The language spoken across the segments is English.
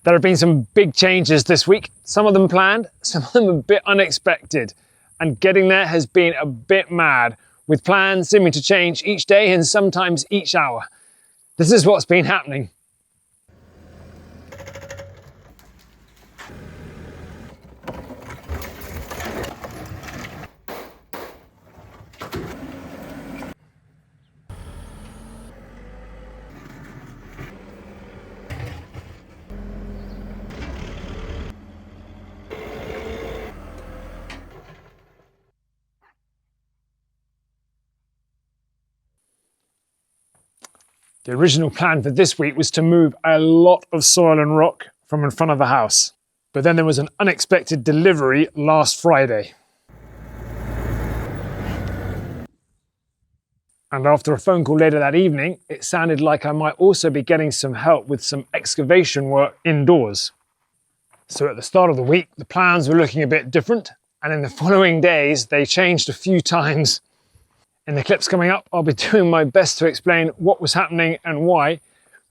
There have been some big changes this week, some of them planned, some of them a bit unexpected, and getting there has been a bit mad, with plans seeming to change each day and sometimes each hour. This is what's been happening. The original plan for this week was to move a lot of soil and rock from in front of the house. But then there was an unexpected delivery last Friday. And after a phone call later that evening, it sounded like I might also be getting some help with some excavation work indoors. So at the start of the week, the plans were looking a bit different, and in the following days, they changed a few times. In the clips coming up, I'll be doing my best to explain what was happening and why,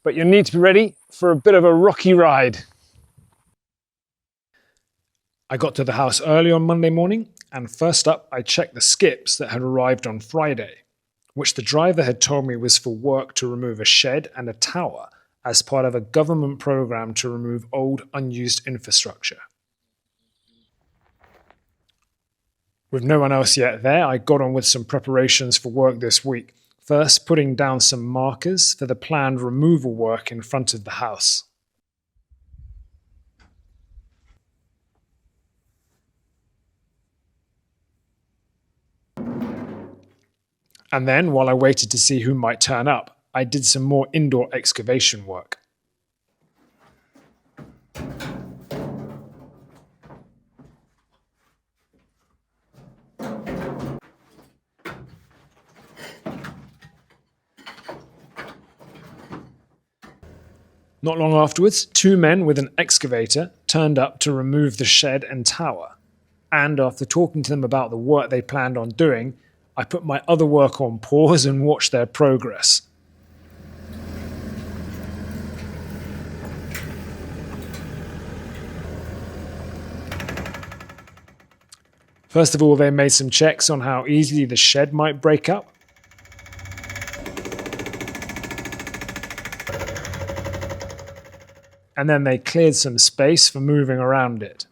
but you'll need to be ready for a bit of a rocky ride. I got to the house early on Monday morning, and first up I checked the skips that had arrived on Friday, which the driver had told me was for work to remove a shed and a tower as part of a government program to remove old unused infrastructure. With no one else yet there, I got on with some preparations for work this week. First, putting down some markers for the planned removal work in front of the house. And then, while I waited to see who might turn up, I did some more indoor excavation work. Not long afterwards, two men with an excavator turned up to remove the shed and tower. And after talking to them about the work they planned on doing, I put my other work on pause and watched their progress. First of all, they made some checks on how easily the shed might break up. And then they cleared some space for moving around it.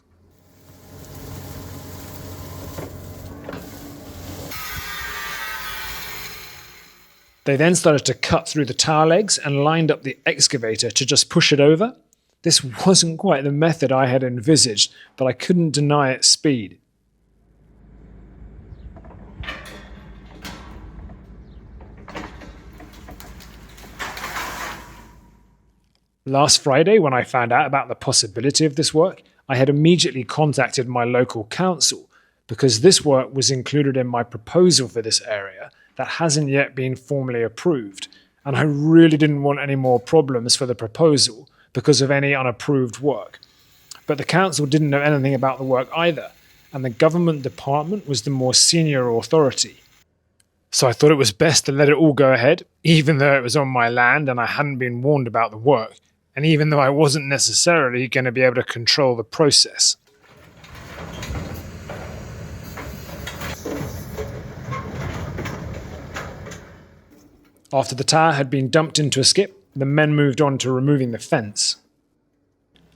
They then started to cut through the tower legs and lined up the excavator to just push it over. This wasn't quite the method I had envisaged, but I couldn't deny its speed. Last Friday, when I found out about the possibility of this work, I had immediately contacted my local council because this work was included in my proposal for this area that hasn't yet been formally approved, and I really didn't want any more problems for the proposal because of any unapproved work. But the council didn't know anything about the work either, and the government department was the more senior authority. So I thought it was best to let it all go ahead, even though it was on my land and I hadn't been warned about the work, and even though I wasn't necessarily going to be able to control the process. After the tower had been dumped into a skip, the men moved on to removing the fence.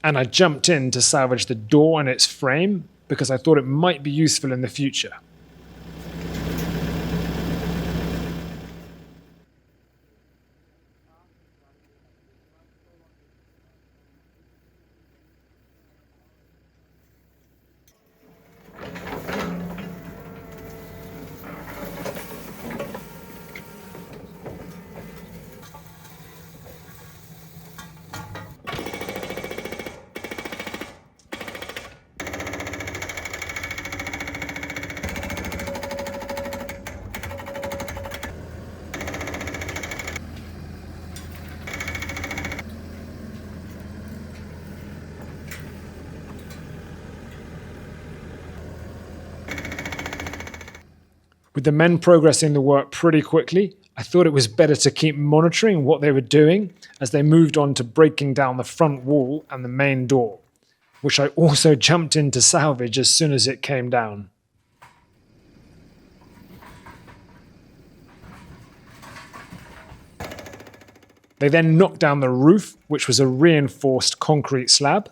And I jumped in to salvage the door and its frame because I thought it might be useful in the future. With the men progressing the work pretty quickly, I thought it was better to keep monitoring what they were doing as they moved on to breaking down the front wall and the main door, which I also jumped in to salvage as soon as it came down. They then knocked down the roof, which was a reinforced concrete slab.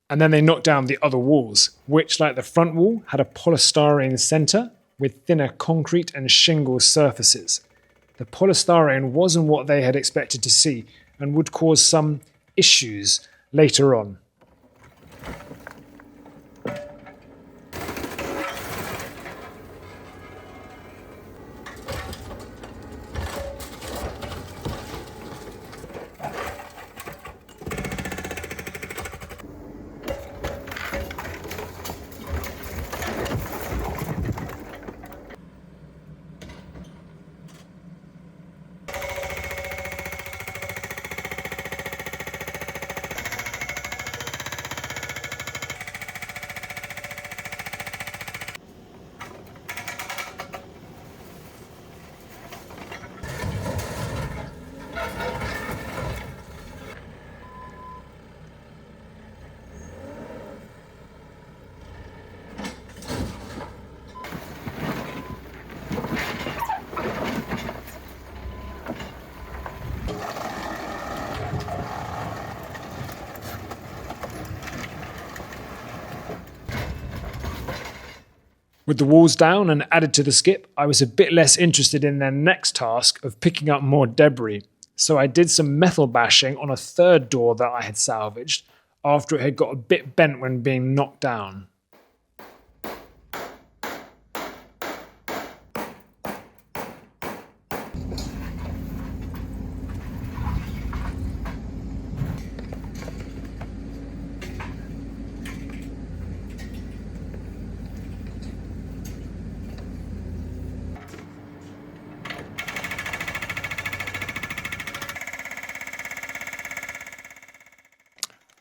And then they knocked down the other walls, which, like the front wall, had a polystyrene center with thinner concrete and shingle surfaces. The polystyrene wasn't what they had expected to see and would cause some issues later on. With the walls down and added to the skip, I was a bit less interested in their next task of picking up more debris, so I did some metal bashing on a third door that I had salvaged after it had got a bit bent when being knocked down.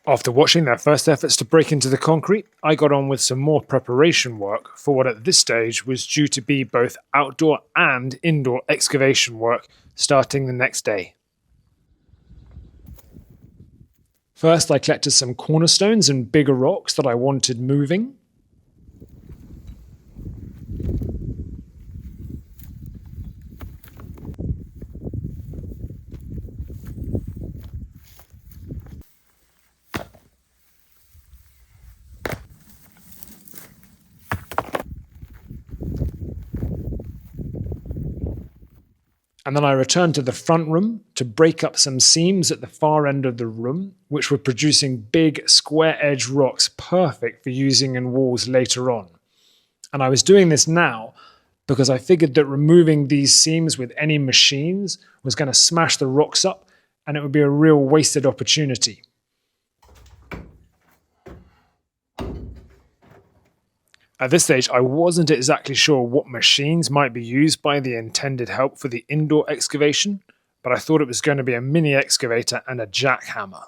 After watching their first efforts to break into the concrete, I got on with some more preparation work for what at this stage was due to be both outdoor and indoor excavation work starting the next day. First, I collected some cornerstones and bigger rocks that I wanted moving. And then I returned to the front room to break up some seams at the far end of the room, which were producing big square-edged rocks perfect for using in walls later on. And I was doing this now because I figured that removing these seams with any machines was going to smash the rocks up and it would be a real wasted opportunity. At this stage, I wasn't exactly sure what machines might be used by the intended help for the indoor excavation, but I thought it was going to be a mini excavator and a jackhammer.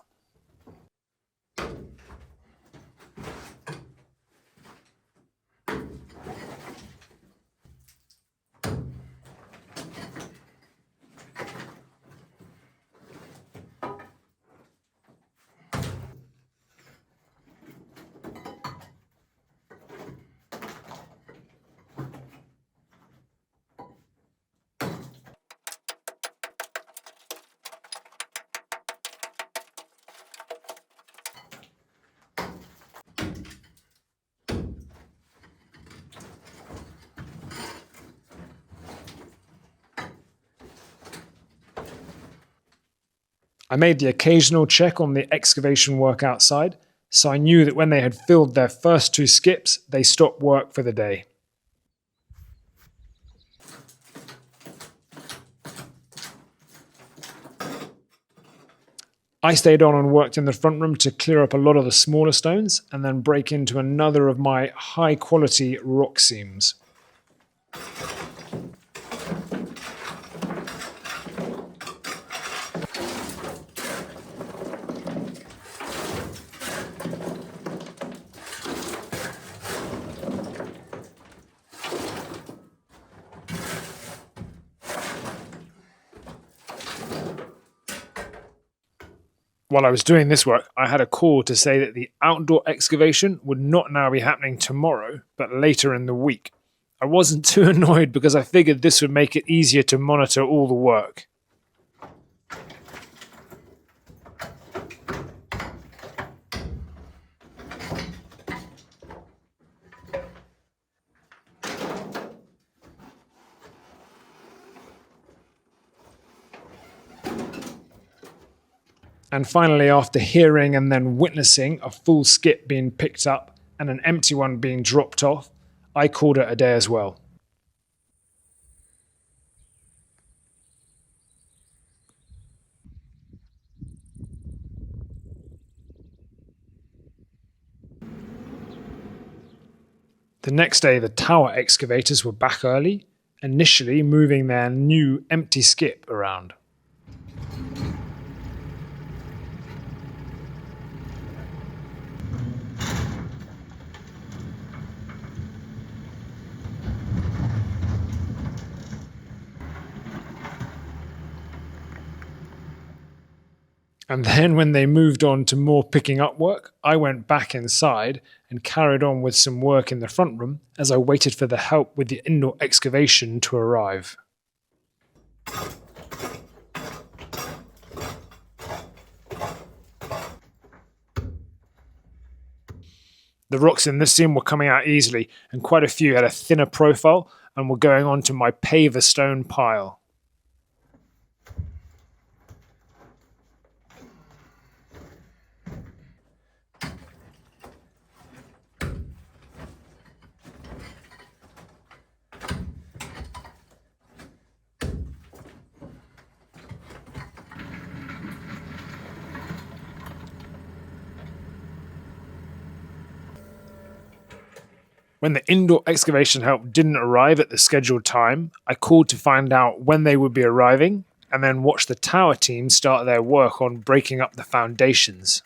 I made the occasional check on the excavation work outside, so I knew that when they had filled their first 2 skips, they stopped work for the day. I stayed on and worked in the front room to clear up a lot of the smaller stones and then break into another of my high-quality rock seams. While I was doing this work, I had a call to say that the outdoor excavation would not now be happening tomorrow, but later in the week. I wasn't too annoyed because I figured this would make it easier to monitor all the work. And finally, after hearing and then witnessing a full skip being picked up and an empty one being dropped off, I called it a day as well. The next day, the tower excavators were back early, initially moving their new empty skip around. And then when they moved on to more picking up work, I went back inside and carried on with some work in the front room as I waited for the help with the indoor excavation to arrive. The rocks in this seam were coming out easily, and quite a few had a thinner profile and were going onto my paver stone pile. When the indoor excavation help didn't arrive at the scheduled time, I called to find out when they would be arriving, and then watched the tower team start their work on breaking up the foundations.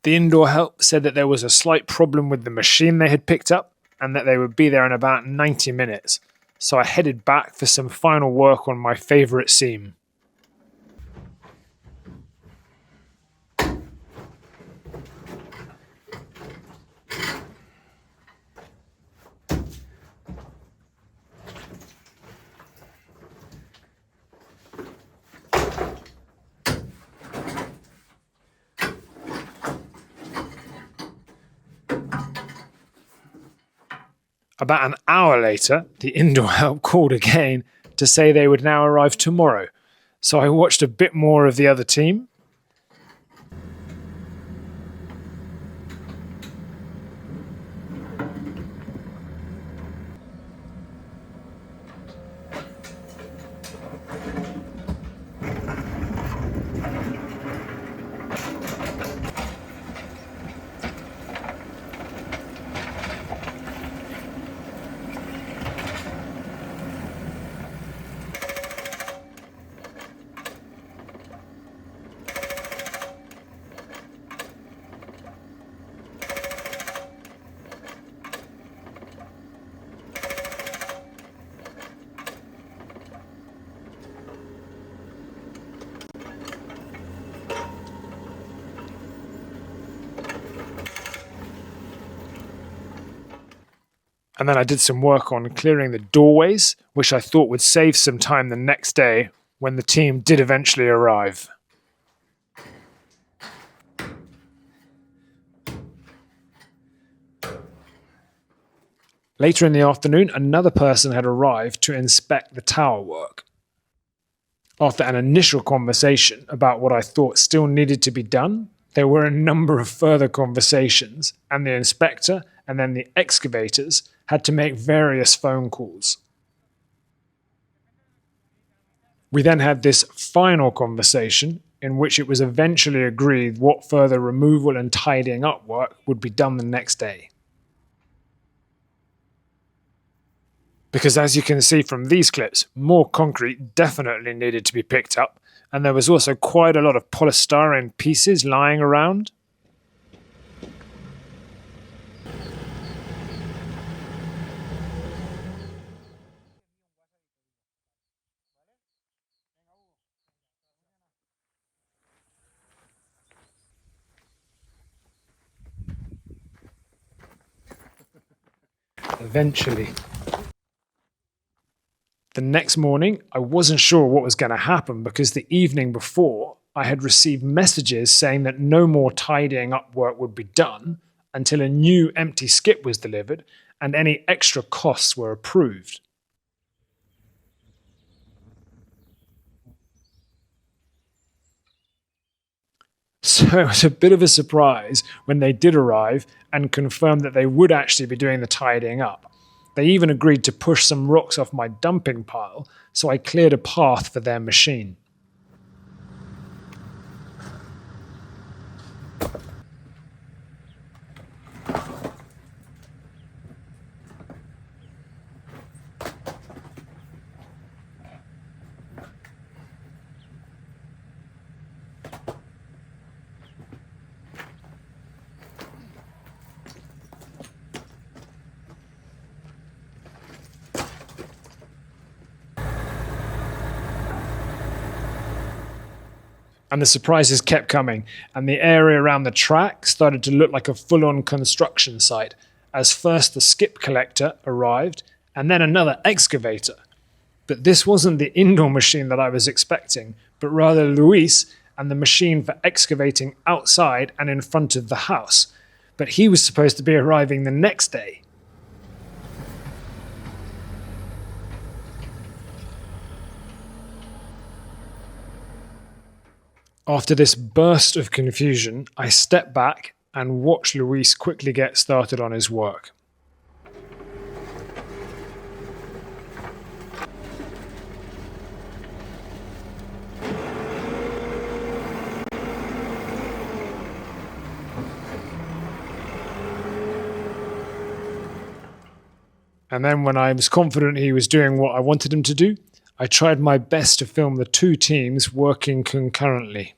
The indoor help said that there was a slight problem with the machine they had picked up, and that they would be there in about 90 minutes, so I headed back for some final work on my favourite seam. About an hour later, the indoor help called again to say they would now arrive tomorrow, so I watched a bit more of the other team. And then I did some work on clearing the doorways, which I thought would save some time the next day when the team did eventually arrive. Later in the afternoon, another person had arrived to inspect the tower work. After an initial conversation about what I thought still needed to be done, there were a number of further conversations, and the inspector and then the excavators had to make various phone calls. We then had this final conversation in which it was eventually agreed what further removal and tidying up work would be done the next day. Because as you can see from these clips, more concrete definitely needed to be picked up, and there was also quite a lot of polystyrene pieces lying around. eventually. The next morning, I wasn't sure what was going to happen because the evening before, I had received messages saying that no more tidying up work would be done until a new empty skip was delivered and any extra costs were approved. So it was a bit of a surprise when they did arrive and confirmed that they would actually be doing the tidying up. They even agreed to push some rocks off my dumping pile, so I cleared a path for their machine. And the surprises kept coming, and the area around the track started to look like a full-on construction site, as first the skip collector arrived, and then another excavator. But this wasn't the indoor machine that I was expecting, but rather Luis and the machine for excavating outside and in front of the house. But he was supposed to be arriving the next day. After this burst of confusion, I stepped back and watched Luis quickly get started on his work. And then when I was confident he was doing what I wanted him to do, I tried my best to film the two teams working concurrently.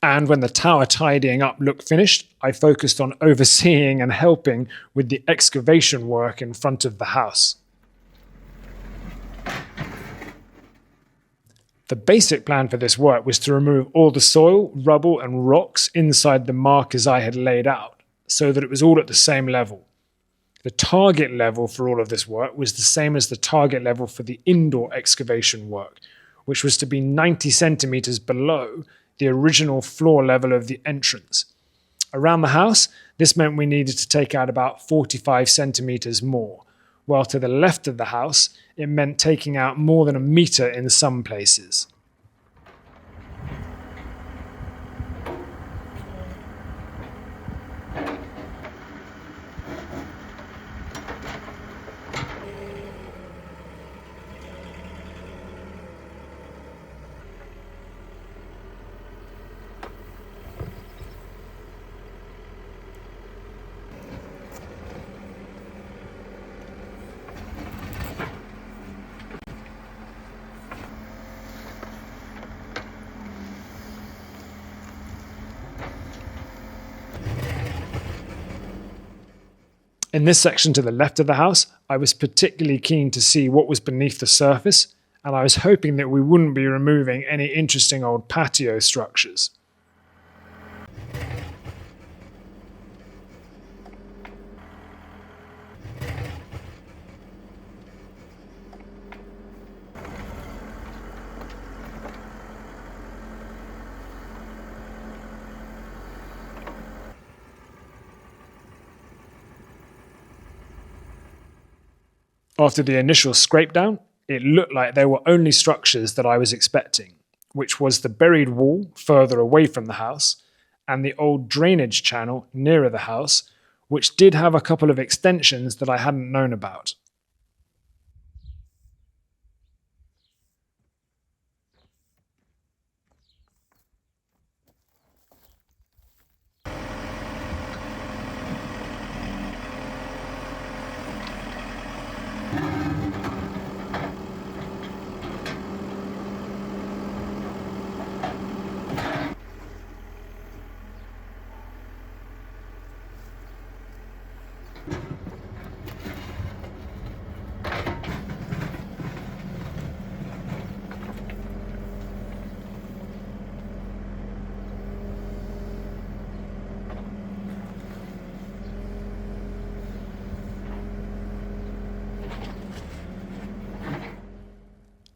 And when the tower tidying up looked finished, I focused on overseeing and helping with the excavation work in front of the house. The basic plan for this work was to remove all the soil, rubble and rocks inside the markers I had laid out, so that it was all at the same level. The target level for all of this work was the same as the target level for the indoor excavation work, which was to be 90 centimeters below the original floor level of the entrance. Around the house, this meant we needed to take out about 45 centimeters more, while to the left of the house, it meant taking out more than a meter in some places. In this section to the left of the house, I was particularly keen to see what was beneath the surface, and I was hoping that we wouldn't be removing any interesting old patio structures. After the initial scrape down, it looked like there were only structures that I was expecting, which was the buried wall further away from the house, and the old drainage channel nearer the house, which did have a couple of extensions that I hadn't known about.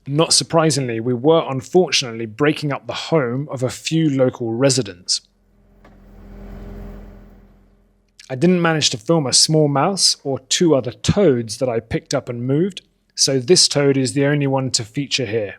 Not surprisingly, we were unfortunately breaking up the home of a few local residents. I didn't manage to film a small mouse or two other toads that I picked up and moved, so this toad is the only one to feature here.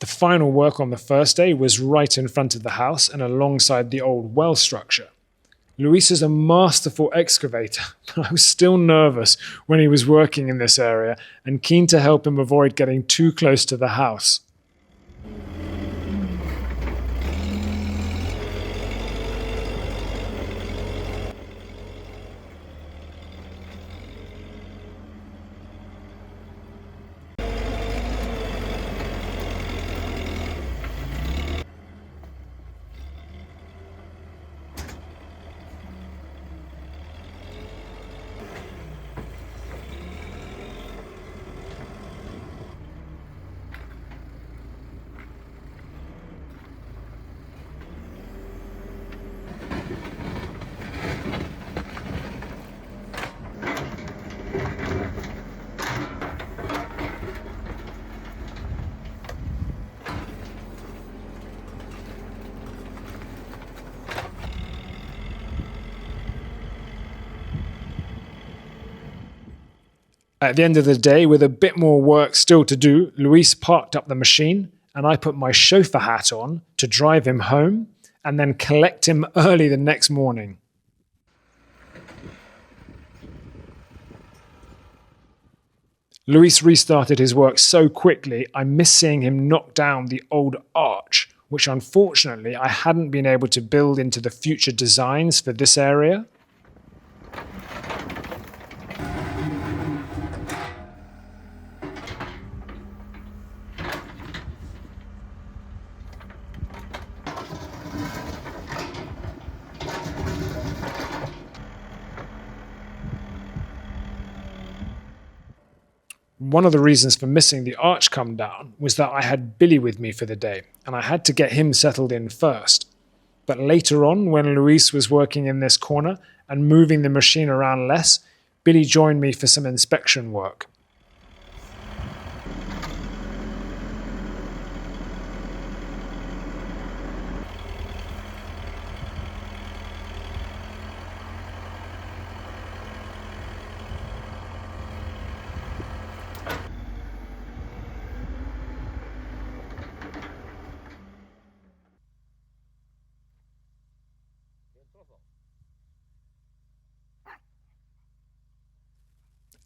The final work on the first day was right in front of the house and alongside the old well structure. Luis is a masterful excavator, but I was still nervous when he was working in this area and keen to help him avoid getting too close to the house. At the end of the day, with a bit more work still to do, Luis parked up the machine and I put my chauffeur hat on to drive him home and then collect him early the next morning. Luis restarted his work so quickly, I missed seeing him knock down the old arch, which unfortunately I hadn't been able to build into the future designs for this area. One of the reasons for missing the arch come down was that I had Billy with me for the day, and I had to get him settled in first. But later on, when Luis was working in this corner and moving the machine around less, Billy joined me for some inspection work.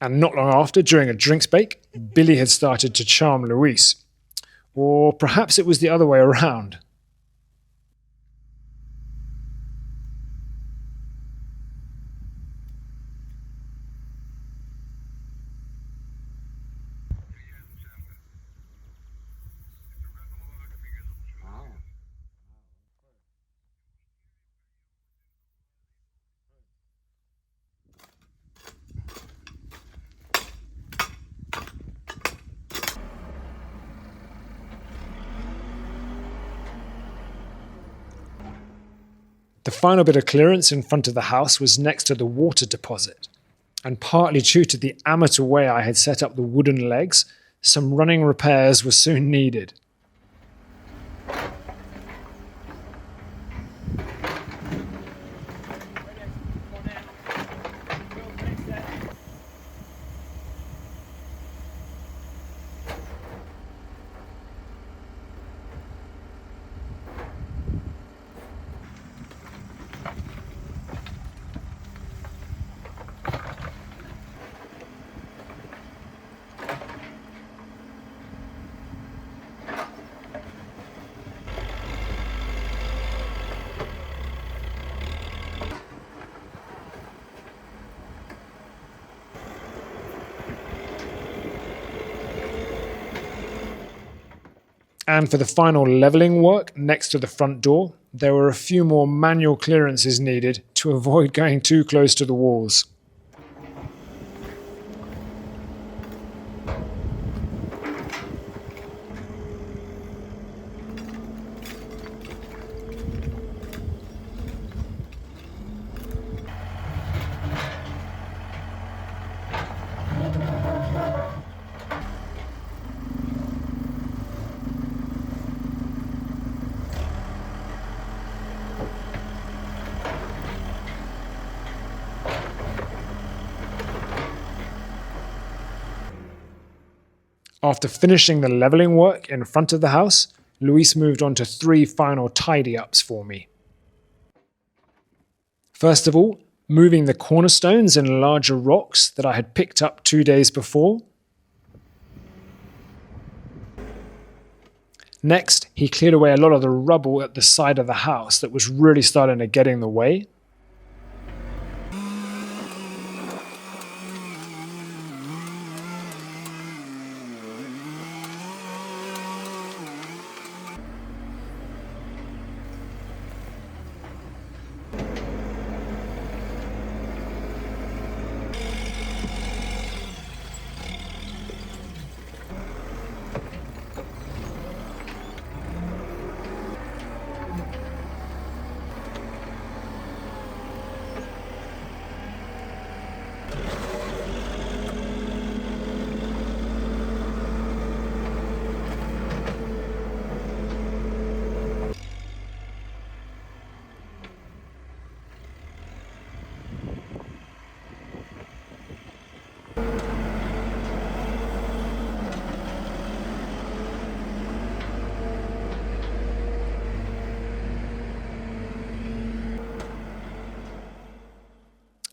And not long after, during a drinks break, Billy had started to charm Luis. Or perhaps it was the other way around. The final bit of clearance in front of the house was next to the water deposit, and partly due to the amateur way I had set up the wooden legs, some running repairs were soon needed. And for the final levelling work next to the front door, there were a few more manual clearances needed to avoid going too close to the walls. After finishing the levelling work in front of the house, Luis moved on to 3 final tidy-ups for me. First of all, moving the cornerstones and larger rocks that I had picked up 2 days before. Next, he cleared away a lot of the rubble at the side of the house that was really starting to get in the way.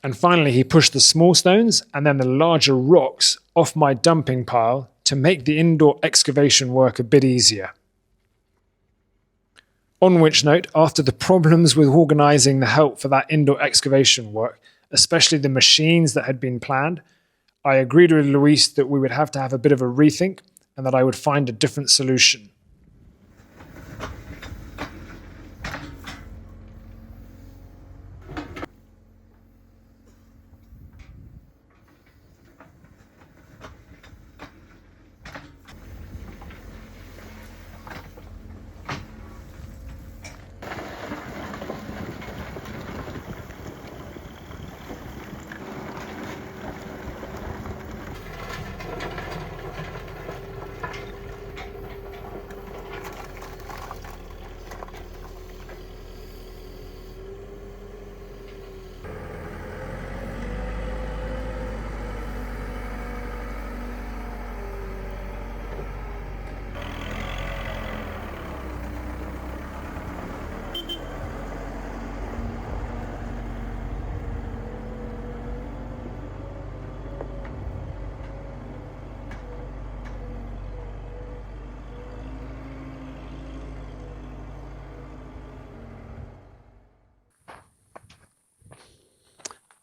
And finally, he pushed the small stones and then the larger rocks off my dumping pile to make the indoor excavation work a bit easier. On which note, after the problems with organising the help for that indoor excavation work, especially the machines that had been planned, I agreed with Luis that we would have to have a bit of a rethink and that I would find a different solution.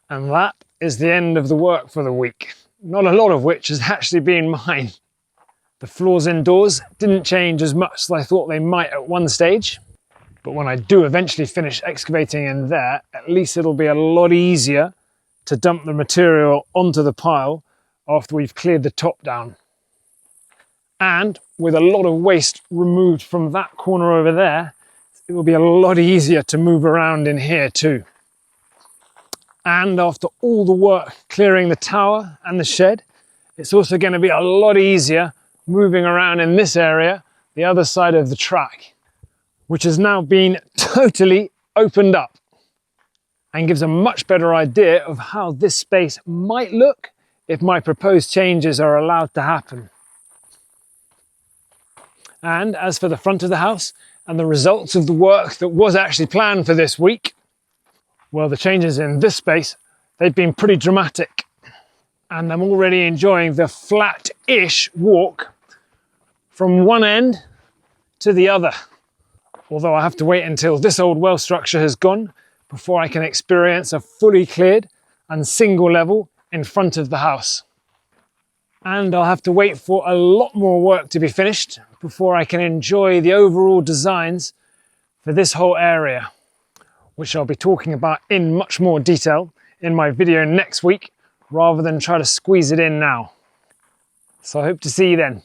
And that is the end of the work for the week. Not a lot of which has actually been mine. The floors indoors didn't change as much as I thought they might at one stage, but when I do eventually finish excavating in there, at least it'll be a lot easier to dump the material onto the pile after we've cleared the top down. And with a lot of waste removed from that corner over there, it's it will be a lot easier to move around in here too. And after all the work clearing the tower and the shed, it's also going to be a lot easier moving around in this area, the other side of the track, which has now been totally opened up and gives a much better idea of how this space might look if my proposed changes are allowed to happen. And as for the front of the house and the results of the work that was actually planned for this week, well, the changes in this space, they've been pretty dramatic. And I'm already enjoying the flat-ish walk from one end to the other. Although I have to wait until this old well structure has gone before I can experience a fully cleared and single level in front of the house. And I'll have to wait for a lot more work to be finished before I can enjoy the overall designs for this whole area, which I'll be talking about in much more detail in my video next week, rather than try to squeeze it in now. So I hope to see you then.